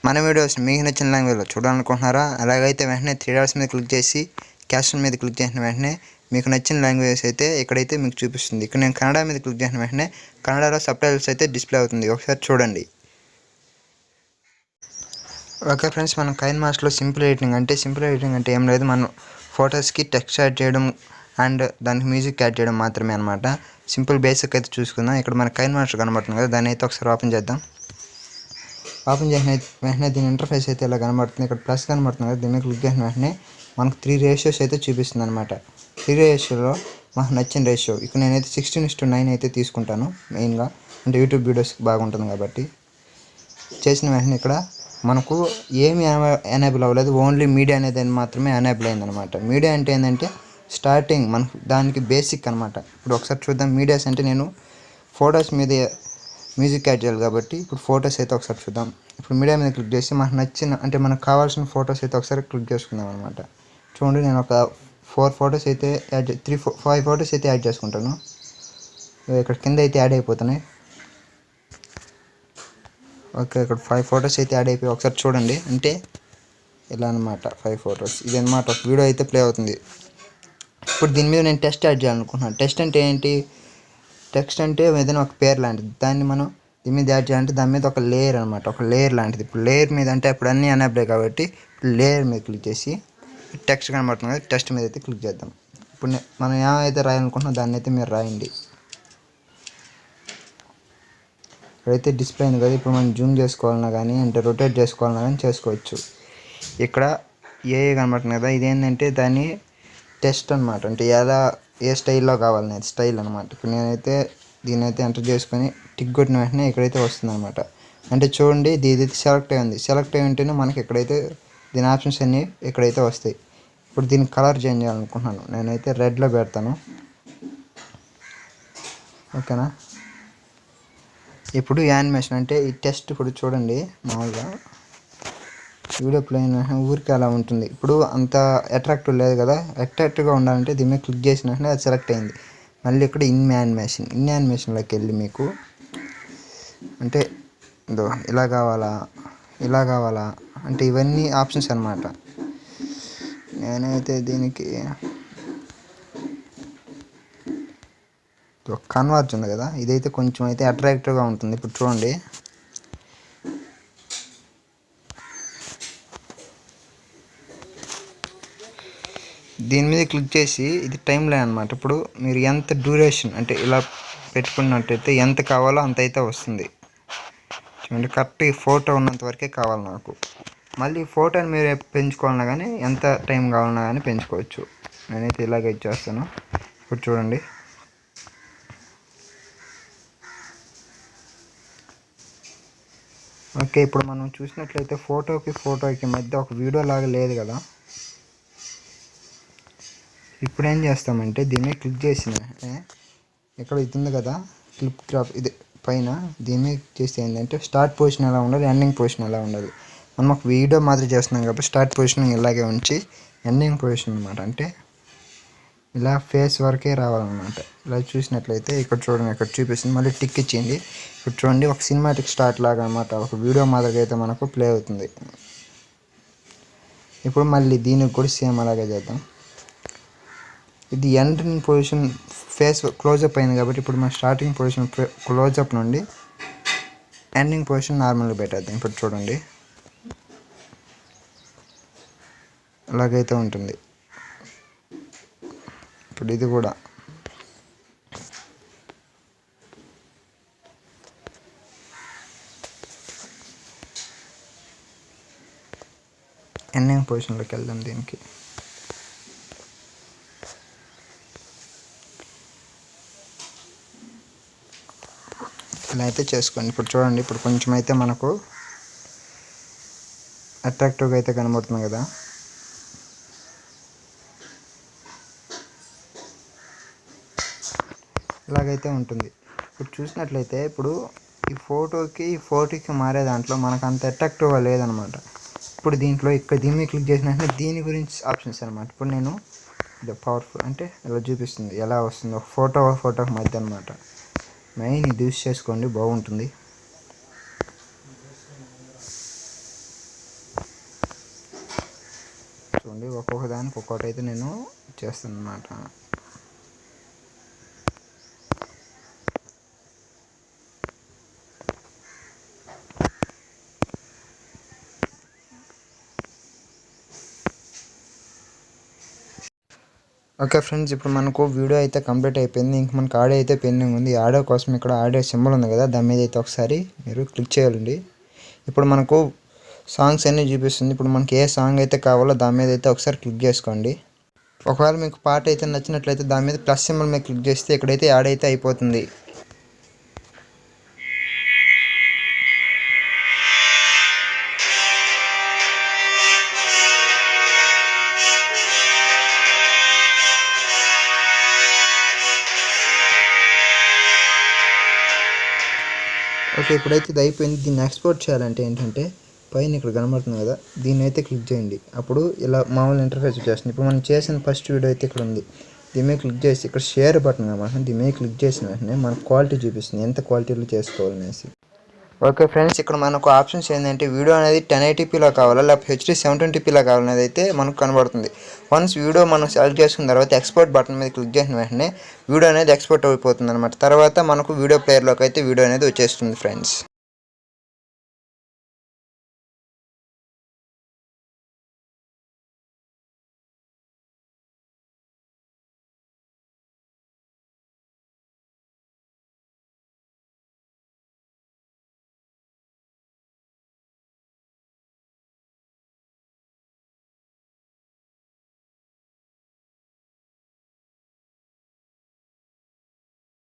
మన వీడియోస్ మీకు నచ్చిన లాంగ్వేజ్లో చూడాలనుకుంటున్నారా? అలాగైతే వెంటనే 3 డాట్స్ మీద క్లిక్ చేసి క్యాప్షన్ మీద క్లిక్ చేసిన వెంటనే మీకు నచ్చిన లాంగ్వేజెస్ అయితే ఇక్కడైతే మీకు చూపిస్తుంది. ఇక్కడ నేను కన్నడ మీద క్లిక్ చేసిన వెంటనే కన్నడలో సబ్‌టైటిల్స్ అయితే డిస్ప్లే అవుతుంది. ఒకసారి చూడండి. ఓకే ఫ్రెండ్స్, మనం కైన్మాస్టర్లో సింపుల్ ఎడిటింగ్ అంటే ఏం లేదు, మనం ఫొటోస్కి టెక్స్ట్ యాడ్ చేయడం అండ్ దానికి మ్యూజిక్ యాడ్ చేయడం మాత్రమే అనమాట. సింపుల్ బేసిక్ అయితే చూసుకుందాం. ఇక్కడ మన కైన్మాస్టర్ కనబడుతుంది కదా, దాన్ని అయితే ఒకసారి ఓపెన్ చేద్దాం. ఓపెన్ చేసిన వెంటనే దీని ఇంటర్ఫేస్ అయితే ఇలా కనబడుతుంది. ఇక్కడ ప్లస్ కనబడుతుంది కదా, దీన్ని క్లిక్ చేసిన వెంటనే మనకు 3 రేషియోస్ అయితే చూపిస్తుంది అనమాట. 3 రేషియోలో మాకు నచ్చిన రేషియో ఇక్కడ నేనైతే 16:9 అయితే తీసుకుంటాను మెయిన్గా, అంటే యూట్యూబ్ వీడియోస్ బాగుంటుంది కాబట్టి. చేసిన వెంటనే ఇక్కడ మనకు ఏమి ఎనేబుల్ అవ్వలేదు, ఓన్లీ మీడియా అనేది మాత్రమే ఎనేబుల్ అయిందనమాట. మీడియా అంటే ఏంటంటే స్టార్టింగ్ మనకు దానికి బేసిక్ అనమాట. ఇప్పుడు ఒకసారి చూద్దాం. మీడియాస్ అంటే నేను ఫొటోస్ మీద మ్యూజిక్ యాడ్ చేయాలి కాబట్టి ఇప్పుడు ఫొటోస్ అయితే ఒకసారి చూద్దాం. ఇప్పుడు మీడియా మీద క్లిక్ చేసి మనకు నచ్చిన అంటే మనకు కావాల్సిన ఫొటోస్ అయితే ఒకసారి క్లిక్ చేసుకుందాం అనమాట. చూడండి, నేను ఒక 4 ఫొటోస్ అయితే యాడ్ 5 ఫొటోస్ అయితే యాడ్ చేసుకుంటాను. ఇక్కడ కింద అయితే యాడ్ అయిపోతున్నాయి. ఓకే, ఇక్కడ 5 ఫొటోస్ అయితే యాడ్ అయిపోయి ఒకసారి చూడండి. అంటే ఇలా అనమాట 5 ఫొటోస్. ఇది అనమాట ఒక వీడియో అయితే ప్లే అవుతుంది. ఇప్పుడు దీని మీద నేను టెక్స్ట్ యాడ్ చేయాలనుకుంటున్నాను. టెక్స్ట్ అంటే ఏంటి? టెక్స్ట్ అంటే ఏదైనా ఒక పేరు లాంటిది, దాన్ని మనం దీని మీద యాడ్ చేయాలంటే దాని మీద ఒక లేయర్ అనమాట, ఒక లేయర్ లాంటిది. ఇప్పుడు లేయర్ మీద అంటే ఇప్పుడు అన్నీ ఎనేబుల్ కాబట్టి లేయర్ మీద క్లిక్ చేసి టెక్స్ట్ కనబడుతుంది కదా, టెక్స్ట్ మీద అయితే క్లిక్ చేద్దాం. ఇప్పుడు మనం ఏమైతే రాయాలనుకుంటున్నాం దాన్ని అయితే మీరు రాయండి. ఇక్కడైతే డిస్ప్లే అయింది కదా, ఇప్పుడు మనం జూమ్ చేసుకోవాలన్నా కానీ అంటే రొటేట్ చేసుకోవాలన్నా కానీ చేసుకోవచ్చు. ఇక్కడ ఏ కనబడుతుంది కదా, ఇదేంటంటే దాన్ని టెస్ట్ అనమాట, అంటే ఎలా ఏ స్టైల్లో కావాలనేది స్టైల్ అనమాట. ఇప్పుడు నేనైతే దీని అయితే ఎంటర్ చేసుకొని టిక్ కొట్టిన వెంటనే ఇక్కడైతే వస్తుంది అనమాట. అంటే చూడండి, ఇది సెలెక్ట్ అయ్యింది. సెలెక్ట్ అయ్యి ఉంటేనే మనకి ఇక్కడైతే దీని ఆప్షన్స్ అన్నీ ఇక్కడైతే వస్తాయి. ఇప్పుడు దీని కలర్ చేంజ్ చేయాలనుకుంటున్నాను. నేనైతే రెడ్లో పెడతాను. ఓకేనా? ఇప్పుడు యానిమేషన్ అంటే ఈ టెస్ట్ ఇప్పుడు చూడండి, మామూలుగా వీడియో ప్లే అయిన ఊరికి అలా ఉంటుంది. ఇప్పుడు అంత అట్రాక్టివ్ లేదు కదా, అట్రాక్టివ్గా ఉండాలంటే దీని మీద క్లిక్ చేసిన వెంటనే అది సెలెక్ట్ అయింది. మళ్ళీ ఇక్కడ ఇన్ యానిమేషన్లోకి వెళ్ళి మీకు అంటే ఇలా కావాలా అంటే ఇవన్నీ ఆప్షన్స్ అనమాట. నేనైతే దీనికి కన్వర్జ్ ఉంది కదా, ఇదైతే కొంచెం అయితే అట్రాక్టివ్గా ఉంటుంది. ఇప్పుడు చూడండి, దీని మీద క్లిక్ చేసి ఇది టైం లైన్ అనమాట. ఇప్పుడు మీరు ఎంత డ్యూరేషన్ అంటే ఇలా పెట్టుకున్నట్టయితే ఎంత కావాలో అంత అయితే వస్తుంది. చూడండి, కరెక్ట్ ఈ ఫోటో ఉన్నంత వరకే కావాలి నాకు. మళ్ళీ ఫోటోని మీరు పెంచుకోవాలన్నా కానీ ఎంత టైం కావాలన్నా కానీ పెంచుకోవచ్చు. నేనైతే ఇలాగే ఇచ్చేస్తాను. ఇప్పుడు చూడండి, ఓకే. ఇప్పుడు మనం చూసినట్లయితే ఫోటోకి మధ్య ఒక వీడియో లాగా లేదు కదా. ఇప్పుడు ఏం చేస్తామంటే దీన్ని క్లిక్ చేసిన ఇక్కడ ఇది ఉంది కదా, క్లిప్ క్రాప్, ఇది పైన దీన్ని చేస్తే ఏంటంటే స్టార్ట్ పొజిషన్ ఎలా ఉండాలి, ఎండింగ్ పొజిషన్ ఎలా ఉండాలి. మనం ఒక వీడియో మాదిరి చేస్తున్నాం కాబట్టి స్టార్ట్ పొజిషన్ ఇలాగే ఉంచి ఎండింగ్ పొజిషన్ అనమాట అంటే ఇలా ఫేస్ వరకే రావాలన్నమాట. ఇలా చూసినట్లయితే ఇక్కడ చూడండి, ఇక్కడ చూపిస్తుంది. మళ్ళీ టిక్ ఇచ్చింది. ఇప్పుడు చూడండి, ఒక సినిమాటిక్ స్టార్ట్ లాగా అనమాట, ఒక వీడియో మాదిరిగా అయితే మనకు ప్లే అవుతుంది. ఇప్పుడు మళ్ళీ దీనికి కూడా సేమ్ అలాగే చేద్దాం. ఇది ఎండింగ్ పొజిషన్ ఫేస్ క్లోజప్ అయింది కాబట్టి ఇప్పుడు మన స్టార్టింగ్ పొజిషన్ క్లోజప్ నుండి ఎండింగ్ పొజిషన్ నార్మల్గా పెట్టేద్దాం. ఇప్పుడు చూడండి, అలాగైతే ఉంటుంది. ఇప్పుడు ఇది కూడా ఎండింగ్ పొజిషన్లోకి వెళ్దాం. దీనికి ఇలా అయితే చేసుకోండి. ఇప్పుడు చూడండి, ఇప్పుడు కొంచెం అయితే మనకు అట్రాక్టివ్గా అయితే కనబడుతుంది కదా. ఇలాగైతే ఉంటుంది. ఇప్పుడు చూసినట్లయితే ఇప్పుడు ఈ ఫోటోకి మారే దాంట్లో మనకు అంత అట్రాక్టివ్గా లేదనమాట. ఇప్పుడు దీంట్లో ఇక్కడ దీన్ని క్లిక్ చేసిన వెంటనే దీని గురించి ఆప్షన్స్ అనమాట. ఇప్పుడు నేను ఇది పవర్ఫుల్ అంటే ఇలా చూపిస్తుంది, ఎలా వస్తుందో ఫోటోకి మధ్య అనమాట. మెయిన్ ఇది యూస్ చేసుకోండి, బాగుంటుంది. చూడండి ఒక్కొక్క దానికి ఒక్కొక్కటి అయితే నేను చేస్తాను అన్నమాట. ఓకే ఫ్రెండ్స్, ఇప్పుడు మనకు వీడియో అయితే కంప్లీట్ అయిపోయింది. ఇంక మనకు ఆడియో అయితే పెండింగ్ ఉంది. ఆడియో కోసం ఇక్కడ ఆడియో సింబల్ ఉంది కదా, దాని మీద అయితే ఒకసారి మీరు క్లిక్ చేయాలండి. ఇప్పుడు మనకు సాంగ్స్ అన్నీ చూపిస్తుంది. ఇప్పుడు మనకి ఏ సాంగ్ అయితే కావాలో దాని మీద అయితే ఒకసారి క్లిక్ చేసుకోండి. ఒకవేళ మీకు పాట అయితే నచ్చినట్లయితే దాని మీద ప్లస్ సింబల్ మీద క్లిక్ చేస్తే ఇక్కడైతే యాడ్ అయితే అయిపోతుంది. ఓకే, ఇప్పుడైతే ఇది అయిపోయింది. దీన్ని ఎక్స్పోర్ట్ చేయాలంటే ఏంటంటే పైన ఇక్కడ కనబడుతుంది కదా, దీన్ని అయితే క్లిక్ చేయండి. అప్పుడు ఇలా మామూలు ఇంటర్ఫేస్ వచ్చేస్తుంది. ఇప్పుడు మనం చేసిన ఫస్ట్ వీడియో అయితే ఇక్కడ ఉంది. దీని మీద క్లిక్ చేసి ఇక్కడ షేర్ బటన్ కాబట్టి దీని మీద క్లిక్ చేసిన వెంటనే మనకు క్వాలిటీ చూపిస్తుంది, ఎంత క్వాలిటీలో చేసుకోవాలనేసి. ఓకే ఫ్రెండ్స్, ఇక్కడ మనకు ఆప్షన్స్ ఏంటంటే వీడియో అనేది 1080pలో కావాలా లేకపోతే HD 720pలో కావాలనేది అయితే మనకు కనబడుతుంది. వన్స్ వీడియో మనం సెలెక్ట్ చేసుకున్న తర్వాత ఎక్స్పోర్ట్ బటన్ మీద క్లిక్ చేసిన వెంటనే వీడియో అనేది ఎక్స్పోర్ట్ అయిపోతుంది అనమాట. తర్వాత మనకు వీడియో ప్లేయర్లోకి అయితే వీడియో అనేది వచ్చేస్తుంది ఫ్రెండ్స్.